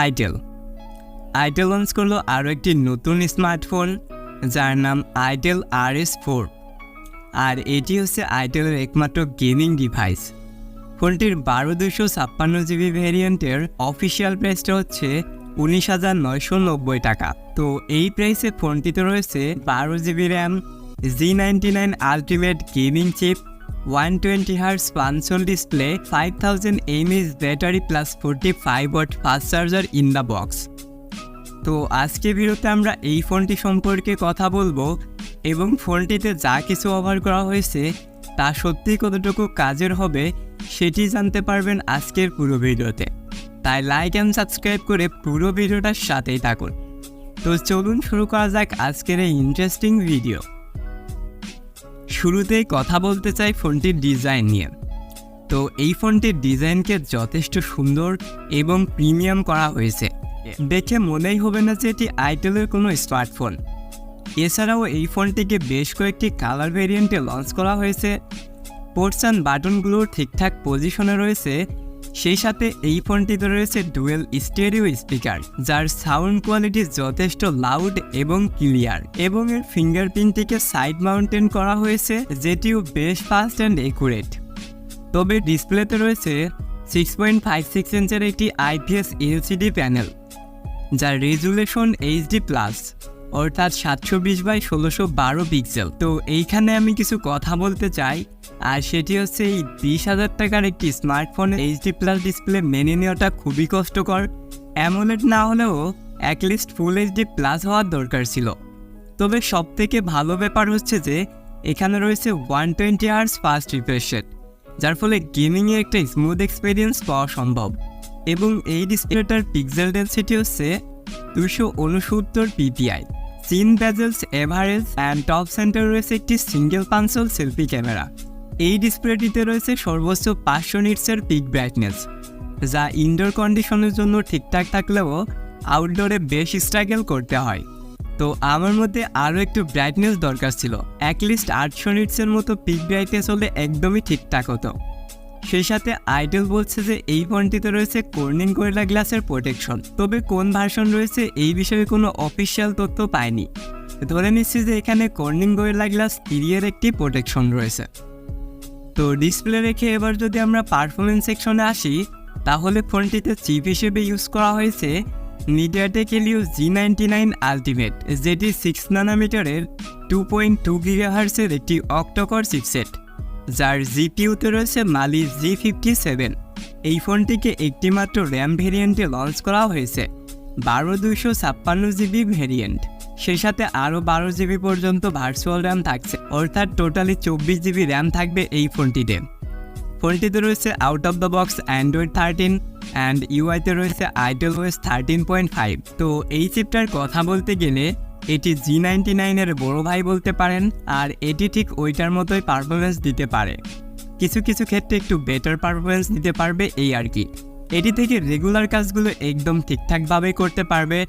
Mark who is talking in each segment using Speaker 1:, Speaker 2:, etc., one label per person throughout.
Speaker 1: Itel launch করলো আরও একটি নতুন স্মার্টফোন যার নাম itel RS4, আর এটি হচ্ছে আইটেলের একমাত্র গেমিং ডিভাইস। ফোনটির 12256GB ভ্যারিয়েন্টের অফিসিয়াল প্রাইসটা হচ্ছে 19,990 টাকা। তো এই প্রাইসে ফোনটিতে রয়েছে 12GB RAM, G99 ultimate gaming chip, 120Hz punch hole display, 5000 mAh battery plus 45W fast charger in the box. তো আজকে ভিডিওতে আমরা এই ফোনটি সম্পর্কে কথা বলবো এবং ফোনটিতে যা কিছু অফার করা হয়েছে তা সত্যি কতটুকু কাজের হবে সেটি জানতে পারবেন আজকের পুরো ভিডিওতে। তাই লাইক অ্যান্ড সাবস্ক্রাইব করে পুরো ভিডিওটার সাথেই থাকুন। তো চলুন শুরু করা যাক আজকের এই ইন্টারেস্টিং ভিডিও। শুরুতেই কথা বলতে চাই ফোনটির ডিজাইন নিয়ে। তো এই ফোনটির ডিজাইনকে যথেষ্ট সুন্দর এবং প্রিমিয়াম করা হয়েছে, দেখে মনেই হবে না যে এটি আইটেলের কোনো স্মার্টফোন। এছাড়াও এই ফোনটিকে বেশ কয়েকটি কালার ভেরিয়েন্টে লঞ্চ করা হয়েছে। পোর্টস অ্যান্ড বাটনগুলো ঠিকঠাক পজিশনে রয়েছে, সেই সাথে এই ফোনটিতে রয়েছে ডুয়েল স্টেরিও স্পিকার যার সাউন্ড কোয়ালিটি যথেষ্ট লাউড এবং ক্লিয়ার, এবং এর ফিঙ্গারপ্রিন্টটিকে সাইড মাউন্টেন করা হয়েছে যেটিও বেশ ফাস্ট অ্যান্ড একুরেট। তবে ডিসপ্লেতে রয়েছে 6.56 ইঞ্চের একটি IPS LCD প্যানেল যার রেজুলেশন HD+, অর্থাৎ 720x1612 পিক্সেল। তো এইখানে আমি কিছু কথা বলতে চাই, আর সেটি হচ্ছে এই 20,000 টাকার একটি স্মার্টফোনে HD+ ডিসপ্লে মেনে নেওয়াটা খুবই কষ্টকর। অ্যামোলেড না হলেও অ্যাটলিস্ট ফুল HD+ হওয়ার দরকার ছিল। তবে সবথেকে ভালো ব্যাপার হচ্ছে যে এখানে রয়েছে 120Hz ফাস্ট রিফ্রেশ রেট, যার ফলে গেমিংয়ে একটা স্মুথ এক্সপিরিয়েন্স পাওয়া সম্ভব। এবং এই ডিসপ্লেটার পিক্সেল ডেন্সিটি হচ্ছে 269 ppi। Thin bezels average and top centre রয়েছে একটি সিঙ্গেল পাঞ্চল সেলফি ক্যামেরা। এই ডিসপ্লেটিতে রয়েছে সর্বোচ্চ 500 নিটসের পিক ব্রাইটনেস, যা ইনডোর কন্ডিশনের জন্য ঠিকঠাক থাকলেও আউটডোরে বেশ স্ট্রাগল করতে হয়। তো আমার মধ্যে আরও একটু ব্রাইটনেস দরকার ছিল, অ্যাটলিস্ট 800 নিটসের মতো পিক ব্রাইটনেস হলে একদমই ঠিকঠাক হতো। সেই সাথে আইটেল বলছে যে এই ফোনটিতে রয়েছে কর্নিং গরিলা গ্লাসের প্রোটেকশন, তবে কোন ভার্সন রয়েছে এই বিষয়ে কোনো অফিসিয়াল তথ্য পাইনি। ধরে নিচ্ছি যে এখানে কর্নিং গরিলা গ্লাস 3 এর একটি প্রোটেকশন রয়েছে। তো ডিসপ্লে রেখে এবার যদি আমরা পারফরমেন্স সেকশনে আসি, তাহলে ফোনটিতে চিপ হিসেবে ইউজ করা হয়েছে মিডিয়াটেক হেলিও G99 আলটিমেট, যেটি 6 নানোমিটারের 2.2 GHz এর একটি অক্টোকোর চিপসেট, যার জিপিইউতে রয়েছে মালি G57। এই ফোনটিকে একটি মাত্র র্যাম ভেরিয়েন্টে লঞ্চ করা হয়েছে, 12256GB ভেরিয়েন্ট। সেই সাথে আরও 12GB পর্যন্ত ভার্চুয়াল র্যাম থাকছে, অর্থাৎ টোটালি 24GB র্যাম থাকবে এই ফোনটিতে। ফোনটিতে রয়েছে out of the box android 13 and ইউআইতে রয়েছে itelOS 13.5। তো এই চিপটার কথা বলতে গেলে এটি G99 এর বড় ভাই বলতে পারেন, আর এটি ঠিক ওইটার মতোই পারফরমেন্স দিতে পারে, কিছু কিছু ক্ষেত্রে একটু বেটার পারফরমেন্স দিতে পারবে এই আর কি। এটি থেকে রেগুলার কাজগুলো একদম ঠিকঠাকভাবে করতে পারবে,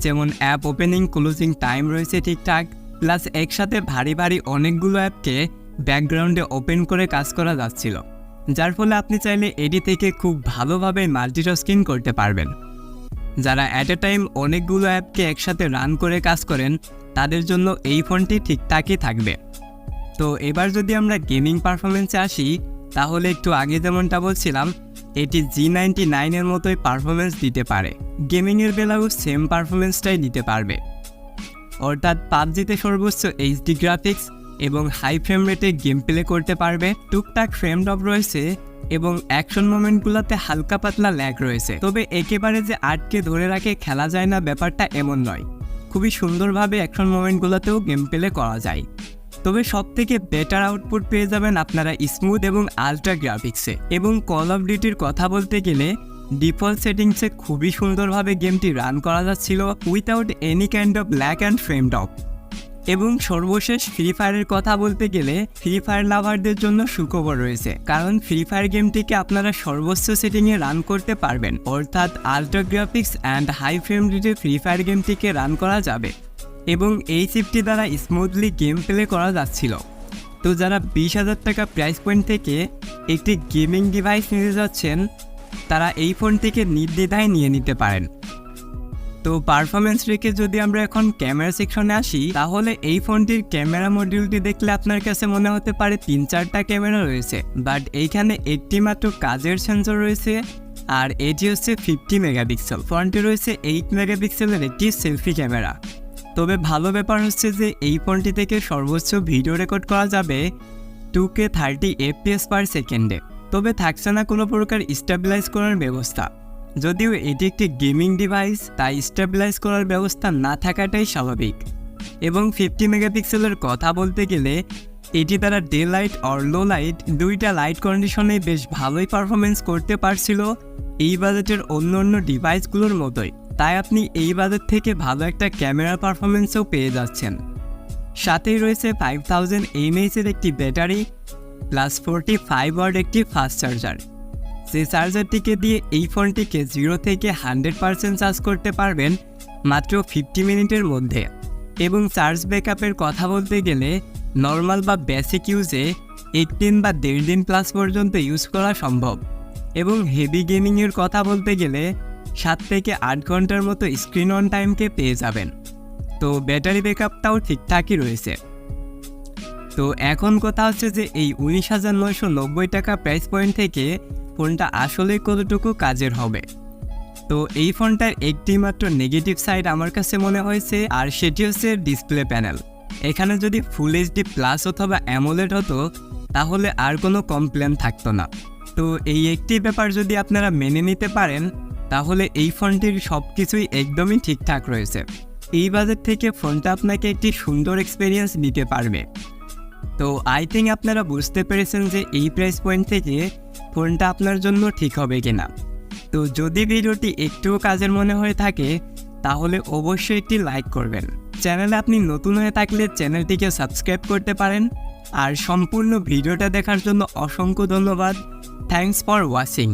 Speaker 1: যেমন অ্যাপ ওপেনিং ক্লোজিং টাইম রয়েছে ঠিকঠাক, প্লাস একসাথে ভারী ভারী অনেকগুলো অ্যাপকে ব্যাকগ্রাউন্ডে ওপেন করে কাজ করা যাচ্ছিল, যার ফলে আপনি চাইলে এটি থেকে খুব ভালোভাবে মাল্টিটাস্কিং করতে পারবেন। যারা অ্যাট এ টাইম অনেকগুলো অ্যাপকে একসাথে রান করে কাজ করেন তাদের জন্য এই ফোনটি ঠিকঠাকই থাকবে। তো এবার যদি আমরা গেমিং পারফরমেন্সে আসি, তাহলে একটু আগে যেমনটা বলছিলাম এটি G99 এর মতোই পারফরমেন্স দিতে পারে, গেমিংয়ের বেলাও সেম পারফরমেন্সটাই দিতে পারবে, অর্থাৎ PUBGতে সর্বোচ্চ HD গ্রাফিক্স এবং হাই ফ্রেম রেটে গেম প্লে করতে পারবে। টুকটাক ফ্রেম ড্রপ রয়েছে এবং অ্যাকশন মোমেন্টগুলোতে হালকা পাতলা ল্যাগ রয়েছে, তবে একেবারে যে আটকে ধরে রাখে খেলা যায় না ব্যাপারটা এমন নয়, খুবই সুন্দরভাবে অ্যাকশন মোমেন্টগুলোতেও গেম প্লে করা যায়। তবে সবথেকে বেটার আউটপুট পেয়ে যাবেন আপনারা স্মুথ এবং আলট্রা গ্রাফিক্সে। এবং কল অফ ডিউটির কথা বলতে গেলে ডিফল্ট সেটিংসে খুবই সুন্দরভাবে গেমটি রান করা যাচ্ছিল without any kind of lag and frame drop. এবং সর্বশেষ ফ্রি ফায়ারের কথা বলতে গেলে ফ্রি ফায়ার লাভারদের জন্য সুখবর রয়েছে, কারণ ফ্রি ফায়ার গেমটিকে আপনারা সর্বোচ্চ সেটিংয়ে রান করতে পারবেন, অর্থাৎ ultra graphics and high frame রেটে ফ্রি ফায়ার গেমটিকে রান করা যাবে এবং এই চিপটি দ্বারা স্মুথলি গেম প্লে করা যাচ্ছিল। তো যারা 20,000 টাকা প্রাইস পয়েন্ট থেকে একটি গেমিং ডিভাইস নিতে যাচ্ছেন তারা এই ফোনটিকে নির্দ্বিধায় নিয়ে নিতে পারেন। তো পারফরমেন্স রেখে যদি আমরা এখন ক্যামেরা সেকশনে আসি, তাহলে এই ফোনটির ক্যামেরা মডিউলটি দেখলে আপনার কাছে মনে হতে পারে 3-4টা ক্যামেরা রয়েছে, বাট এইখানে একটি মাত্র কাজের সেন্সর রয়েছে, আর এটি হচ্ছে 50 মেগাপিক্সেল। ফোনটি রয়েছে 8 মেগাপিক্সেলের একটি সেলফি ক্যামেরা। তবে ভালো ব্যাপার হচ্ছে যে এই ফোনটি থেকে সর্বোচ্চ ভিডিও রেকর্ড করা যাবে 2K 30 FPS পার সেকেন্ডে। তবে থাকছে না কোনো প্রকার স্টেবিলাইজ করার ব্যবস্থা। যদিও এটি একটি গেমিং ডিভাইস, তাই স্টেবিলাইজ করার ব্যবস্থা না থাকাটাই স্বাভাবিক। এবং 50 মেগাপিক্সেলের কথা বলতে গেলে এটি দ্বারা ডে লাইট আর লো লাইট দুইটা লাইট কন্ডিশনে বেশ ভালোই পারফরমেন্স করতে পারছিল এই বাজেটের অন্য ডিভাইসগুলোর মতোই। তাই আপনি এই বাজেট থেকে ভালো একটা ক্যামেরা পারফরমেন্সও পেয়ে যাচ্ছেন। সাথেই রয়েছে 5000 mAh এর একটি ব্যাটারি প্লাস 45 ওয়াট একটি ফাস্ট চার্জার। সেই চার্জারটিকে দিয়ে এই ফোনটিকে 0 থেকে 100% চার্জ করতে পারবেন মাত্র 50 মিনিটের মধ্যে। এবং চার্জ ব্যাকআপের কথা বলতে গেলে নর্মাল বা বেসিক ইউজে 1 দিন বা 1.5 দিন প্লাস পর্যন্ত ইউজ করা সম্ভব। এবং হেভি গেমিংয়ের কথা বলতে গেলে 7 থেকে 8 ঘন্টার মতো স্ক্রিন অন টাইমকে পেয়ে যাবেন। তো ব্যাটারি ব্যাকআপটাও ঠিকঠাকই রয়েছে। তো এখন কথা হচ্ছে যে এই 19,990 টাকা প্রাইস পয়েন্ট থেকে ফোনটা আসলে কতটুকু কাজের হবে। তো এই ফোনটার একটি মাত্র নেগেটিভ সাইড আমার কাছে মনে হয়েছে, আর সেটি হচ্ছে ডিসপ্লে প্যানেল। এখানে যদি ফুল এইচডি প্লাস অথবা অ্যামোলেড হতো তাহলে আর কোনো কমপ্লেন থাকতো না। তো এই একটি ব্যাপার যদি আপনারা মেনে নিতে পারেন তাহলে এই ফোনটির সব কিছুই একদমই ঠিকঠাক রয়েছে। এই বাজেট থেকে ফোনটা আপনাকে একটি সুন্দর এক্সপিরিয়েন্স দিতে পারবে। তো আই থিঙ্ক আপনারা বুঝতে পেরেছেন যে এই প্রাইস পয়েন্ট থেকে ফোনটা আপনার জন্য ঠিক হবে কিনা। তো যদি ভিডিওটি একটুও কাজের মনে হয়ে থাকে তাহলে অবশ্যই একটি লাইক করবেন। চ্যানেলে আপনি নতুন হয়ে থাকলে চ্যানেলটিকে সাবস্ক্রাইব করতে পারেন। আর সম্পূর্ণ ভিডিওটা দেখার জন্য অসংখ্য ধন্যবাদ। Thanks for watching.